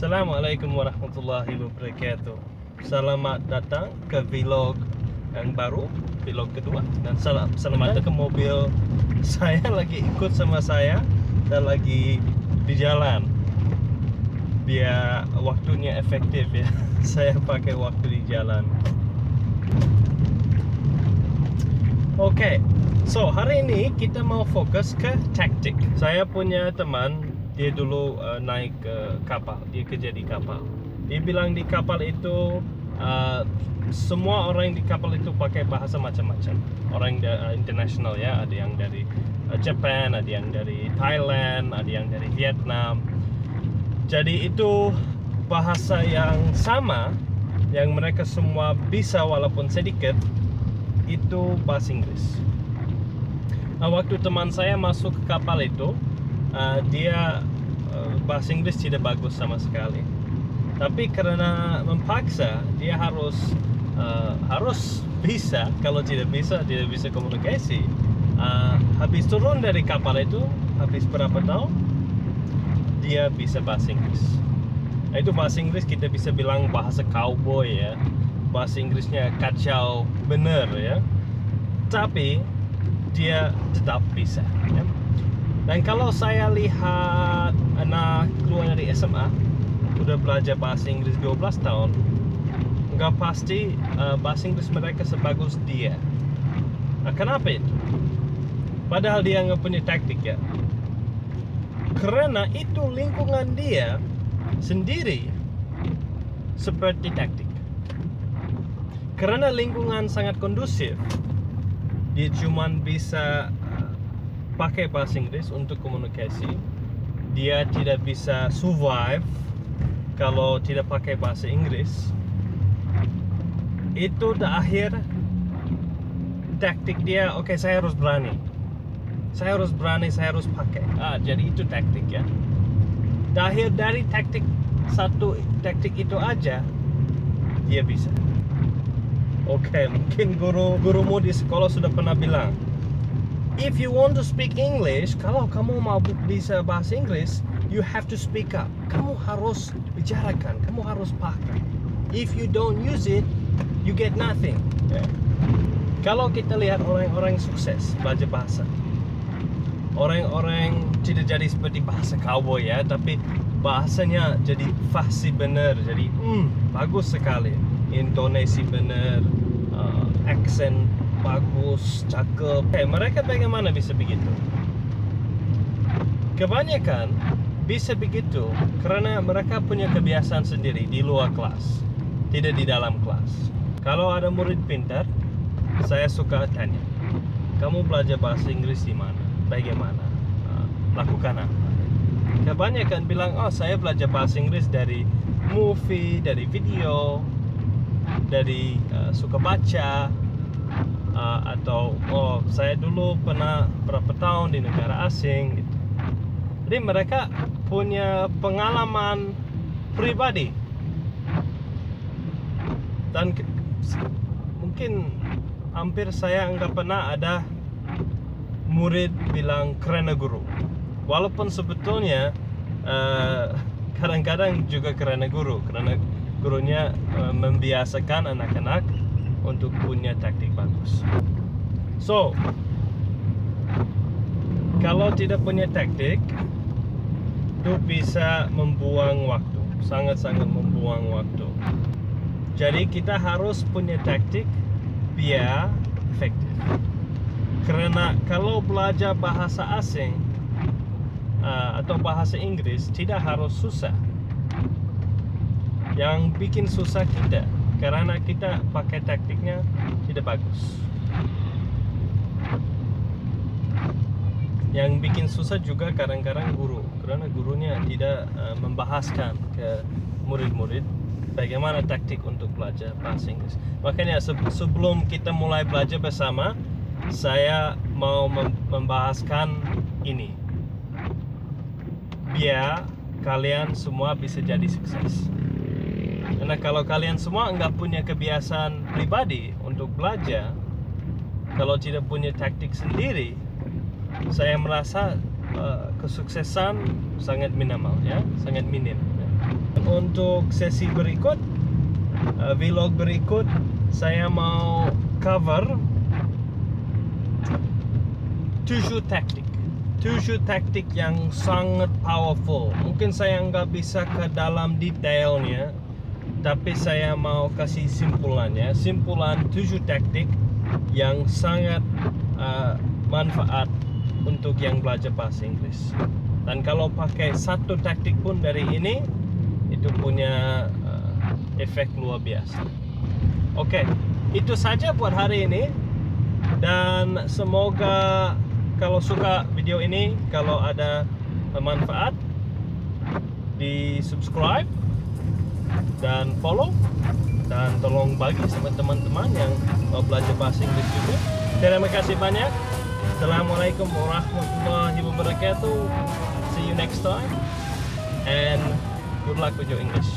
Assalamualaikum warahmatullahi wabarakatuh. Selamat datang ke vlog yang baru, vlog kedua. Dan selamat datang ke mobil saya lagi ikut sama saya dan lagi di jalan. Biar waktunya efektif ya. Saya pakai waktu di jalan. Oke, so hari ini kita mau fokus ke taktik. Saya punya teman, dia dulu naik ke kapal, dia kerja di kapal. Dia bilang di kapal itu semua orang di kapal itu pakai bahasa macam-macam. Orang internasional ya, ada yang dari Jepang, ada yang dari Thailand, ada yang dari Vietnam. Jadi itu bahasa yang sama, yang mereka semua bisa walaupun sedikit, itu bahasa Inggris. Waktu teman saya masuk ke kapal itu, dia bahasa Inggris tidak bagus sama sekali. Tapi karena memaksa, dia harus bisa. Kalau tidak bisa komunikasi. Habis turun dari kapal itu, habis berapa tahun, dia bisa bahasa Inggris. Itu bahasa Inggris kita bisa bilang bahasa cowboy ya. Bahasa Inggrisnya kacau bener ya. Tapi dia tetap bisa ya. Dan kalau saya lihat anak keluar dari SMA udah belajar bahasa Inggris 12 tahun, nggak pasti bahasa Inggris mereka sebagus dia. Nah, kenapa itu? Padahal dia nggak punya taktik ya. Karena itu lingkungan dia sendiri seperti taktik. Karena lingkungan sangat kondusif, dia cuman bisa pakai bahasa Inggris untuk komunikasi. Dia tidak bisa survive kalau tidak pakai bahasa Inggris. Itu akhir taktik dia. Oke, saya harus berani. Saya harus pakai. Jadi itu taktik ya. Akhir dari satu taktik itu aja, dia bisa. Oke, mungkin gurumu di sekolah sudah pernah bilang, if you want to speak English, kalau kamu mau bisa bahasa Inggris, you have to speak up. Kamu harus bicarakan, kamu harus pakai. If you don't use it, you get nothing. Yeah. Kalau kita lihat orang-orang sukses belajar bahasa, orang-orang tidak jadi seperti bahasa cowboy ya, tapi bahasanya jadi fasih benar, jadi bagus sekali, intonasi benar, aksen bagus, cakep. Mereka bagaimana bisa begitu? Kebanyakan bisa begitu karena mereka punya kebiasaan sendiri di luar kelas, tidak di dalam kelas. Kalau ada murid pintar, saya suka tanya, kamu belajar bahasa Inggris di mana? Bagaimana? Lakukan apa? Kebanyakan bilang, saya belajar bahasa Inggris dari movie, dari video, dari suka baca, atau saya dulu pernah berapa tahun di negara asing gitu. Jadi mereka punya pengalaman pribadi. Dan mungkin hampir saya nggak pernah ada murid bilang karena guru. Walaupun sebetulnya kadang-kadang juga karena guru, karena gurunya membiasakan anak-anak untuk punya taktik bagus. So, kalau tidak punya taktik, itu bisa membuang waktu, sangat-sangat membuang waktu. Jadi kita harus punya taktik biar efektif. Karena kalau belajar bahasa asing atau bahasa Inggris tidak harus susah. Yang bikin susah kita karena kita pakai taktiknya tidak bagus. Yang bikin susah juga kadang-kadang guru, karena gurunya tidak membahaskan ke murid-murid bagaimana taktik untuk belajar bahasa Inggris. Makanya sebelum kita mulai belajar bersama, saya mau membahaskan ini biar kalian semua bisa jadi sukses. Karena kalau kalian semua nggak punya kebiasaan pribadi untuk belajar, kalau tidak punya taktik sendiri, saya merasa kesuksesan sangat minimal ya, sangat minim ya. Untuk sesi berikut, vlog berikut, saya mau cover 7 taktik yang sangat powerful. Mungkin saya nggak bisa ke dalam detailnya, tapi saya mau kasih simpulan 7 taktik yang sangat manfaat untuk yang belajar bahasa Inggris. Dan kalau pakai satu taktik pun dari ini, itu punya efek luar biasa. Oke, itu saja buat hari ini. Dan semoga kalau suka video ini, kalau ada manfaat, di subscribe dan follow, dan tolong bagi sama teman-teman yang mau belajar bahasa Inggris juga. Terima kasih banyak. Assalamualaikum warahmatullahi wabarakatuh. See you next time, and good luck with your English.